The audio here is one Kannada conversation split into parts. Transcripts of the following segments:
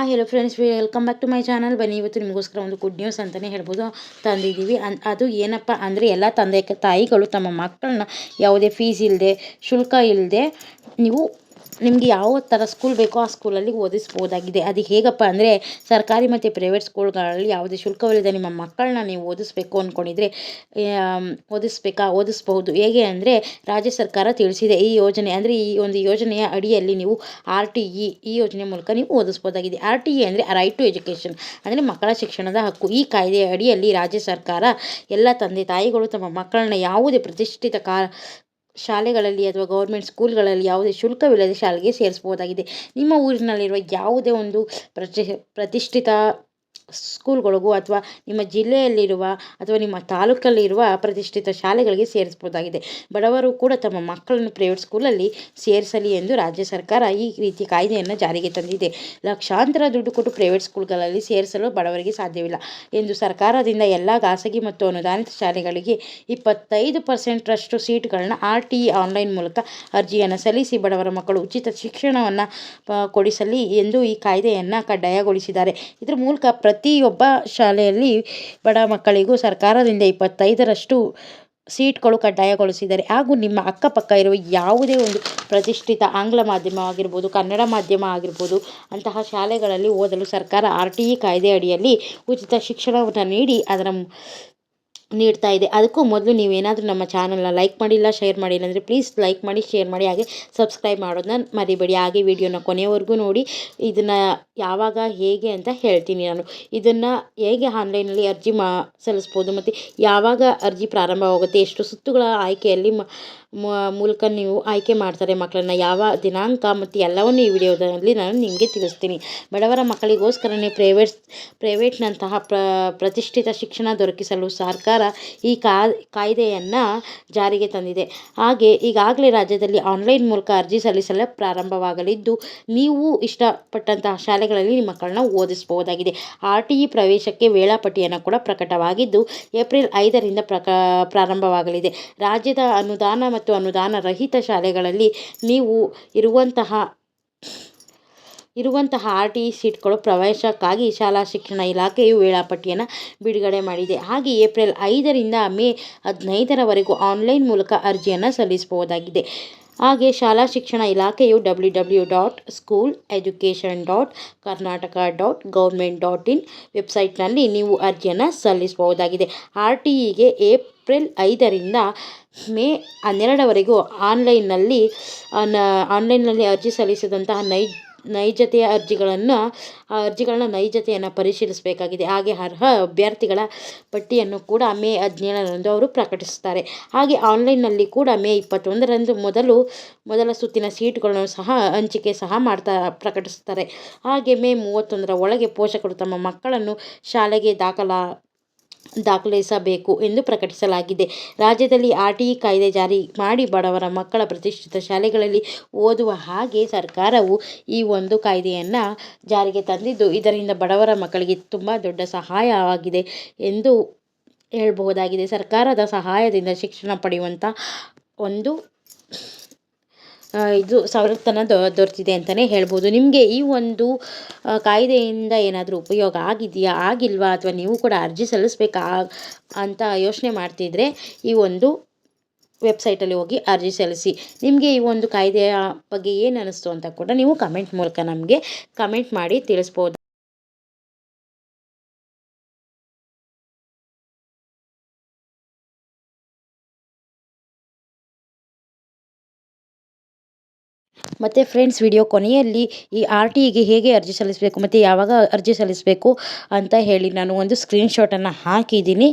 Hello friends, welcome back to my channel. ಬನ್ನಿ, ಇವತ್ತು ನಿಮಗೋಸ್ಕರ ಒಂದು ಗುಡ್ ನ್ಯೂಸ್ ಅಂತಲೇ ಹೇಳ್ಬೋದು ತಂದಿದ್ದೀವಿ. ಅದು ಏನಪ್ಪ ಅಂದರೆ, ಎಲ್ಲ ತಂದೆ ತಾಯಿಗಳು ತಮ್ಮ ಮಕ್ಕಳನ್ನ ಯಾವುದೇ ಫೀಸ್ ಇಲ್ಲದೆ, ಶುಲ್ಕ ಇಲ್ಲದೆ ನಿಮಗೆ ಯಾವ ಥರ ಸ್ಕೂಲ್ ಬೇಕೋ ಆ ಸ್ಕೂಲಲ್ಲಿ ಓದಿಸ್ಬೋದಾಗಿದೆ. ಅದು ಹೇಗಪ್ಪ ಅಂದರೆ, ಸರ್ಕಾರಿ ಮತ್ತು ಪ್ರೈವೇಟ್ ಸ್ಕೂಲ್ಗಳಲ್ಲಿ ಯಾವುದೇ ಶುಲ್ಕವಿಲ್ಲದೆ ನಿಮ್ಮ ಮಕ್ಕಳನ್ನ ನೀವು ಓದಿಸ್ಬೇಕು ಅಂದ್ಕೊಂಡಿದ್ರೆ ಓದಿಸ್ಬಹುದು. ಹೇಗೆ ಅಂದರೆ, ರಾಜ್ಯ ಸರ್ಕಾರ ತಿಳಿಸಿದೆ ಈ ಯೋಜನೆ ಅಂದರೆ, ಈ ಒಂದು ಯೋಜನೆಯ ಅಡಿಯಲ್ಲಿ ನೀವು RTE ಈ ಯೋಜನೆ ಮೂಲಕ ನೀವು ಓದಿಸ್ಬೋದಾಗಿದೆ. RTE ಅಂದರೆ ರೈಟ್ ಟು ಎಜುಕೇಷನ್, ಅಂದರೆ ಮಕ್ಕಳ ಶಿಕ್ಷಣದ ಹಕ್ಕು. ಈ ಕಾಯ್ದೆಯ ಅಡಿಯಲ್ಲಿ ರಾಜ್ಯ ಸರ್ಕಾರ ಎಲ್ಲ ತಂದೆ ತಾಯಿಗಳು ತಮ್ಮ ಮಕ್ಕಳನ್ನ ಯಾವುದೇ ಪ್ರತಿಷ್ಠಿತ ಶಾಲೆಗಳಲ್ಲಿ ಅಥವಾ ಗೌರ್ಮೆಂಟ್ ಸ್ಕೂಲ್ಗಳಲ್ಲಿ ಯಾವುದೇ ಶುಲ್ಕವಿಲ್ಲದೆ ಶಾಲೆಗೆ ಸೇರಿಸಬಹುದಾಗಿದೆ. ನಿಮ್ಮ ಊರಿನಲ್ಲಿರುವ ಯಾವುದೇ ಒಂದು ಪ್ರತಿಷ್ಠಿತ ಸ್ಕೂಲ್ಗಳಿಗೂ ಅಥವಾ ನಿಮ್ಮ ಜಿಲ್ಲೆಯಲ್ಲಿರುವ ಅಥವಾ ನಿಮ್ಮ ತಾಲೂಕಲ್ಲಿರುವ ಪ್ರತಿಷ್ಠಿತ ಶಾಲೆಗಳಿಗೆ ಸೇರಿಸಬಹುದಾಗಿದೆ. ಬಡವರು ಕೂಡ ತಮ್ಮ ಮಕ್ಕಳನ್ನು ಪ್ರೈವೇಟ್ ಸ್ಕೂಲಲ್ಲಿ ಸೇರಿಸಲಿ ಎಂದು ರಾಜ್ಯ ಸರ್ಕಾರ ಈ ರೀತಿ ಕಾಯ್ದೆಯನ್ನು ಜಾರಿಗೆ ತಂದಿದೆ. ಲಕ್ಷಾಂತರ ದುಡ್ಡು ಕೊಟ್ಟು ಪ್ರೈವೇಟ್ ಸ್ಕೂಲ್ಗಳಲ್ಲಿ ಸೇರಿಸಲು ಬಡವರಿಗೆ ಸಾಧ್ಯವಿಲ್ಲ ಎಂದು ಸರ್ಕಾರದಿಂದ ಎಲ್ಲ ಖಾಸಗಿ ಮತ್ತು ಅನುದಾನಿತ ಶಾಲೆಗಳಿಗೆ 25% ಸೀಟ್ಗಳನ್ನ RTE ಆನ್ಲೈನ್ ಮೂಲಕ ಅರ್ಜಿಯನ್ನು ಸಲ್ಲಿಸಿ ಬಡವರ ಮಕ್ಕಳು ಉಚಿತ ಶಿಕ್ಷಣವನ್ನು ಕೊಡಿಸಲಿ ಎಂದು ಈ ಕಾಯ್ದೆಯನ್ನು ಕಡ್ಡಾಯಗೊಳಿಸಿದ್ದಾರೆ. ಇದರ ಮೂಲಕ ಪ್ರತಿಯೊಬ್ಬ ಶಾಲೆಯಲ್ಲಿ ಬಡ ಮಕ್ಕಳಿಗೂ ಸರ್ಕಾರದಿಂದ 25% ಸೀಟ್ಗಳು ಕಡ್ಡಾಯಗೊಳಿಸಿದ್ದಾರೆ. ಹಾಗೂ ನಿಮ್ಮ ಅಕ್ಕಪಕ್ಕ ಇರುವ ಯಾವುದೇ ಒಂದು ಪ್ರತಿಷ್ಠಿತ ಆಂಗ್ಲ ಮಾಧ್ಯಮ ಆಗಿರ್ಬೋದು, ಕನ್ನಡ ಮಾಧ್ಯಮ ಆಗಿರ್ಬೋದು, ಅಂತಹ ಶಾಲೆಗಳಲ್ಲಿ ಓದಲು ಸರ್ಕಾರ RTE ಕಾಯ್ದೆ ಅಡಿಯಲ್ಲಿ ಉಚಿತ ಶಿಕ್ಷಣವನ್ನು ನೀಡ್ತಾ ಇದೆ. ಅದಕ್ಕೂ ಮೊದಲು ನೀವೇನಾದರೂ ನಮ್ಮ ಚಾನಲ್ನ ಲೈಕ್ ಮಾಡಿಲ್ಲ, ಶೇರ್ ಮಾಡಿಲ್ಲ ಅಂದರೆ ಪ್ಲೀಸ್ ಲೈಕ್ ಮಾಡಿ, ಶೇರ್ ಮಾಡಿ, ಹಾಗೆ ಸಬ್ಸ್ಕ್ರೈಬ್ ಮಾಡೋದನ್ನ ಮರಿಬೇಡಿ. ಹಾಗೆ ವಿಡಿಯೋನ ಕೊನೆಯವರೆಗೂ ನೋಡಿ. ಇದನ್ನು ಯಾವಾಗ ಹೇಗೆ ಅಂತ ಹೇಳ್ತೀನಿ ನಾನು. ಇದನ್ನು ಹೇಗೆ ಆನ್ಲೈನಲ್ಲಿ ಅರ್ಜಿ ಸಲ್ಲಿಸ್ಬೋದು ಮತ್ತು ಯಾವಾಗ ಅರ್ಜಿ ಪ್ರಾರಂಭವಾಗುತ್ತೆ, ಎಷ್ಟು ಸುತ್ತುಗಳ ಆಯ್ಕೆಯಲ್ಲಿ ಮೂಲಕ ನೀವು ಆಯ್ಕೆ ಮಾಡ್ತಾರೆ ಮಕ್ಕಳನ್ನ, ಯಾವ ದಿನಾಂಕ ಮತ್ತು ಎಲ್ಲವನ್ನು ಈ ವಿಡಿಯೋದಲ್ಲಿ ನಾನು ನಿಮಗೆ ತಿಳಿಸ್ತೀನಿ. ಬಡವರ ಮಕ್ಕಳಿಗೋಸ್ಕರನೇ ಪ್ರೈವೇಟ್ನಂತಹ ಪ್ರತಿಷ್ಠಿತ ಶಿಕ್ಷಣ ದೊರಕಿಸಲು ಸರ್ಕಾರ ಈ ಕಾಯ್ದೆಯನ್ನು ಜಾರಿಗೆ ತಂದಿದೆ. ಹಾಗೆ ಈಗಾಗಲೇ ರಾಜ್ಯದಲ್ಲಿ ಆನ್ಲೈನ್ ಮೂಲಕ ಅರ್ಜಿ ಸಲ್ಲಿಸಲು ಪ್ರಾರಂಭವಾಗಲಿದ್ದು, ನೀವು ಇಷ್ಟಪಟ್ಟಂತಹ ಶಾಲೆಗಳಲ್ಲಿ ನಿಮ್ಮ ಮಕ್ಕಳನ್ನ ಓದಿಸಬಹುದಾಗಿದೆ. RTE ಪ್ರವೇಶಕ್ಕೆ ವೇಳಾಪಟ್ಟಿಯನ್ನು ಕೂಡ ಪ್ರಕಟವಾಗಿದ್ದು, ಏಪ್ರಿಲ್ 5ರಿಂದ ಪ್ರಾರಂಭವಾಗಲಿದೆ. ರಾಜ್ಯದ ಅನುದಾನ ಮತ್ತು ಅನುದಾನ ರಹಿತ ಶಾಲೆಗಳಲ್ಲಿ ನೀವು ಇರುವಂತಹ RTE ಸೀಟ್ಗಳು ಪ್ರವೇಶಕ್ಕಾಗಿ ಶಾಲಾ ಶಿಕ್ಷಣ ಇಲಾಖೆಯು ವೇಳಾಪಟ್ಟಿಯನ್ನು ಬಿಡುಗಡೆ ಮಾಡಿದೆ. ಹಾಗೆ ಏಪ್ರಿಲ್ 5ರಿಂದ ಮೇ 15ರವರೆಗೂ ಆನ್ಲೈನ್ ಮೂಲಕ ಅರ್ಜಿಯನ್ನು ಸಲ್ಲಿಸಬಹುದಾಗಿದೆ. ಹಾಗೆ ಶಾಲಾ ಶಿಕ್ಷಣ ಇಲಾಖೆಯು www.schooleducation.karnataka.government.in ವೆಬ್ಸೈಟ್ನಲ್ಲಿ ನೀವು ಅರ್ಜಿಯನ್ನು ಸಲ್ಲಿಸಬಹುದಾಗಿದೆ. RTEಗೆ ಏಪ್ರಿಲ್ 5ರಿಂದ ಮೇ 12ರವರೆಗೂ ಆನ್ಲೈನ್ನಲ್ಲಿ ಅರ್ಜಿ ಸಲ್ಲಿಸಿದಂತಹ ಅರ್ಜಿಗಳನ್ನ ನೈಜತೆಯನ್ನು ಪರಿಶೀಲಿಸಬೇಕಾಗಿದೆ. ಹಾಗೆ ಅರ್ಹ ಅಭ್ಯರ್ಥಿಗಳ ಪಟ್ಟಿಯನ್ನು ಕೂಡ ಮೇ 17ರಂದು ಅವರು ಪ್ರಕಟಿಸುತ್ತಾರೆ. ಹಾಗೆ ಆನ್ಲೈನ್ನಲ್ಲಿ ಕೂಡ ಮೇ 21ರಂದು ಮೊದಲ ಸುತ್ತಿನ ಸೀಟ್ಗಳನ್ನು ಸಹ ಹಂಚಿಕೆ ಪ್ರಕಟಿಸುತ್ತಾರೆ. ಹಾಗೆ ಮೇ 31ರ ಒಳಗೆ ಪೋಷಕರು ತಮ್ಮ ಮಕ್ಕಳನ್ನು ಶಾಲೆಗೆ ದಾಖಲಿಸಬೇಕು ಎಂದು ಪ್ರಕಟಿಸಲಾಗಿದೆ. ರಾಜ್ಯದಲ್ಲಿ RTE ಕಾಯ್ದೆ ಜಾರಿ ಮಾಡಿ ಬಡವರ ಮಕ್ಕಳ ಪ್ರತಿಷ್ಠಿತ ಶಾಲೆಗಳಲ್ಲಿ ಓದುವ ಹಾಗೆ ಸರ್ಕಾರವು ಈ ಒಂದು ಕಾಯ್ದೆಯನ್ನು ಜಾರಿಗೆ ತಂದಿದ್ದು, ಇದರಿಂದ ಬಡವರ ಮಕ್ಕಳಿಗೆ ತುಂಬ ದೊಡ್ಡ ಸಹಾಯವಾಗಿದೆ ಎಂದು ಹೇಳಬಹುದಾಗಿದೆ. ಸರ್ಕಾರದ ಸಹಾಯದಿಂದ ಶಿಕ್ಷಣ ಪಡೆಯುವಂಥ ಒಂದು ಸವಲತ್ತನ್ನು ದೊರೆತಿದೆ ಅಂತಲೇ ಹೇಳ್ಬೋದು. ನಿಮಗೆ ಈ ಒಂದು ಕಾಯ್ದೆಯಿಂದ ಏನಾದರೂ ಉಪಯೋಗ ಆಗಿಲ್ವಾ ಅಥವಾ ನೀವು ಕೂಡ ಅರ್ಜಿ ಸಲ್ಲಿಸಬೇಕಾ ಅಂತ ಯೋಚನೆ ಮಾಡ್ತಿದ್ರೆ ಈ ಒಂದು ವೆಬ್ಸೈಟಲ್ಲಿ ಹೋಗಿ ಅರ್ಜಿ ಸಲ್ಲಿಸಿ. ನಿಮಗೆ ಈ ಒಂದು ಕಾಯ್ದೆಯ ಬಗ್ಗೆ ಏನು ಅನ್ನಿಸ್ತು ಅಂತ ಕೂಡ ನೀವು ಕಮೆಂಟ್ ಮೂಲಕ ನಮಗೆ ಕಮೆಂಟ್ ಮಾಡಿ ತಿಳಿಸ್ಬೋದು. ಮತ್ತು ಫ್ರೆಂಡ್ಸ್, ವಿಡಿಯೋ ಕೊನೆಯಲ್ಲಿ ಈ RTEಗೆ ಹೇಗೆ ಅರ್ಜಿ ಸಲ್ಲಿಸಬೇಕು ಮತ್ತು ಯಾವಾಗ ಅರ್ಜಿ ಸಲ್ಲಿಸಬೇಕು ಅಂತ ಹೇಳಿ ನಾನು ಒಂದು ಸ್ಕ್ರೀನ್ಶಾಟನ್ನು ಹಾಕಿದ್ದೀನಿ.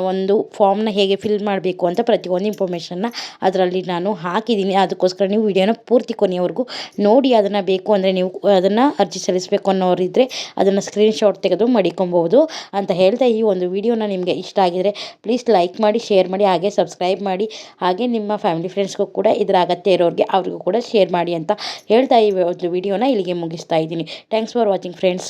ಒಂದು ಫಾರ್ಮ್ನ ಹೇಗೆ ಫಿಲ್ ಮಾಡಬೇಕು ಅಂತ ಪ್ರತಿಯೊಂದು ಇನ್ಫಾರ್ಮೇಷನ್ನ ಅದರಲ್ಲಿ ನಾನು ಹಾಕಿದ್ದೀನಿ. ಅದಕ್ಕೋಸ್ಕರ ನೀವು ವಿಡಿಯೋನ ಪೂರ್ತಿ ಕೊನೆಯವರೆಗೂ ನೋಡಿ. ಅದನ್ನು ಬೇಕು ಅಂದರೆ ನೀವು ಅದನ್ನು ಅರ್ಜಿ ಸಲ್ಲಿಸಬೇಕು ಅನ್ನೋರಿದ್ದರೆ ಅದನ್ನು ಸ್ಕ್ರೀನ್ಶಾಟ್ ತೆಗೆದು ಮಡಿಕೊಬೋದು ಅಂತ ಹೇಳ್ತಾ, ಈ ಒಂದು ವಿಡಿಯೋನ ನಿಮಗೆ ಇಷ್ಟ ಆಗಿದರೆ ಪ್ಲೀಸ್ ಲೈಕ್ ಮಾಡಿ, ಶೇರ್ ಮಾಡಿ, ಹಾಗೆ ಸಬ್ಸ್ಕ್ರೈಬ್ ಮಾಡಿ, ಹಾಗೆ ನಿಮ್ಮ ಫ್ಯಾಮಿಲಿ ಫ್ರೆಂಡ್ಸ್ಗೂ ಕೂಡ ಇದರ ಅಗತ್ಯ ಇರೋರಿಗೆ ಅವ್ರಿಗೂ ಕೂಡ ಶೇರ್ ಮಾಡಿ ಅಂತ ಹೇಳ್ತಾ ಈ ಒಂದು ವಿಡಿಯೋನ ಇಲ್ಲಿಗೆ ಮುಗಿಸ್ತಾ ಇದ್ದೀನಿ. Thanks for watching friends.